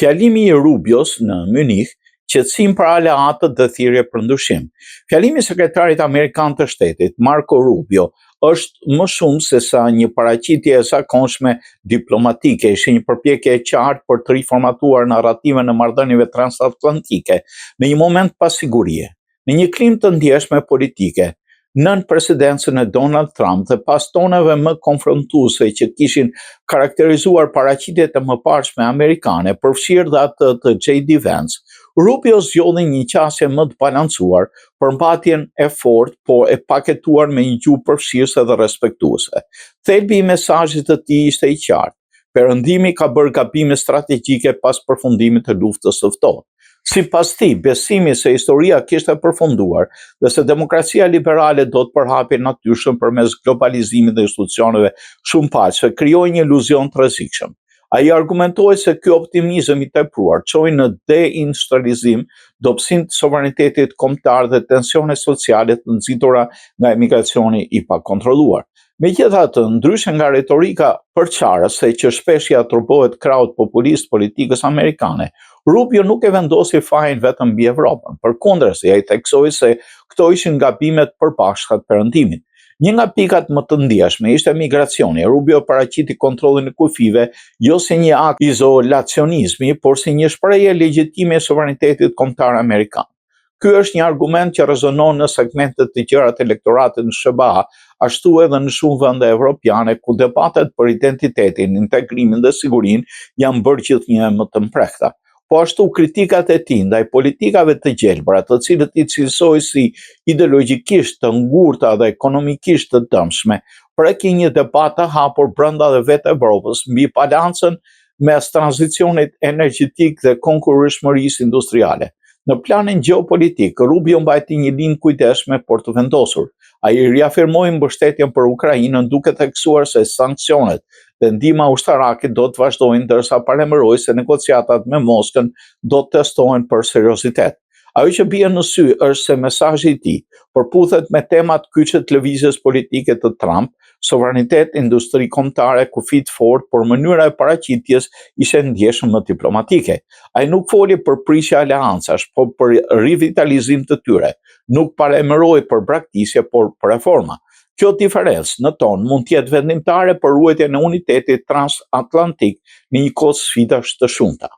Fjalimi i Rubios në Munich, qetësim për aleatët dhe thirrje për ndryshim. Fjalimi i sekretarit amerikan të shtetit, Marco Rubio, është më shumë se sa një paraqitje e zakonshme diplomatike, ishte një përpjekje e qartë për të riformatuar narrativën e marrëdhënieve transatlantike në një moment pa sigurie, në një klim të ndjeshme politike, nën presidencën e Donald Trump dhe pas toneve më konfrontuese që kishin karakterizuar paraqitjet e mëparshme amerikane, përfshirë dhe atë të J.D. Vance, Rubio zgjodhi një qasje më të balancuar për mbajtjen e fortë, por e paketuar me një gjuhë përfshirëse dhe respektuese. Thelbi i mesazhit të tij ishte i qartë. Perëndimi ka bërë gabime strategjike pas përfundimit të luftës së ftohtë. Sipas tij, besimi se historia kishte përfunduar dhe se demokracia liberale do të përhapej natyrshëm përmes globalizimit dhe institucioneve shumëpaqëse krijoi një iluzion të rrezikshëm. Ai argumentoi se ky optimizëm i tepruar çoi në deindustrializim, dobësinë të sovranitetit kombëtar dhe tensione sociale të nxitura nga emigracioni i pakontrolluar. Megjithatë, ndryshe nga retorika përçarëse që shpesh i atribuohet krahut populist politikës amerikane, Rubio nuk e vendosi fajin vetëm mbi Evropën. Përkundërse, ai theksoi se këto ishin gabimet përbashkëta të perëndimit. Një nga pikat më të ndjeshme ishte migracioni. Rubio paraqiti kontrollin e kufive jo si një akt izolacionizmi, por si një shprehje legjitime e sovranitetit kombëtar amerikan. Ky është një argument që rezonon në segmentet të gjëra të elektoratit në SBA, ashtu edhe në shumë vende evropiane ku debatet për identitetin, integrimin dhe sigurinë janë bërë gjithnjë më të mprehta. Po ashtu kritikat e tij ndaj politikave të gjelbra, të cilët i cilësoi si ideologjikisht të ngurta dhe ekonomikisht të dëmshme, prekin një debat të hapur brenda dhe vetë Evropës mbi balancën mes tranzicionit energjetik dhe konkurrueshmërisë industriale. Në planin gjeopolitik, Rubio mbajti një linjë kujdesshme por të vendosur. Ai riafirmoi mbështetjen për Ukrainën duke theksuar se sanksionet dhe ndihma ushtarake do të vazhdojnë ndërsa paremëroi se negociatat me Moskën do të testohen për seriozitet. Ajo që bie në sy është se mesazhi i tij përputhet me temat kyçe të lëvizjes politike të Trump, sovranitet, industri kombëtare, kufi të fortë, por mënyra e paraqitjes ishte ndjeshëm më diplomatike. Ai nuk foli për prishje aleancash, por për rivitalizim të tyre. Nuk paremëroi për braktisje, por për reforma. Kjo diferencë në ton mund të jetë vendimtare për ruajtjen e unitetit transatlantik në një kohë sfidash të shumta.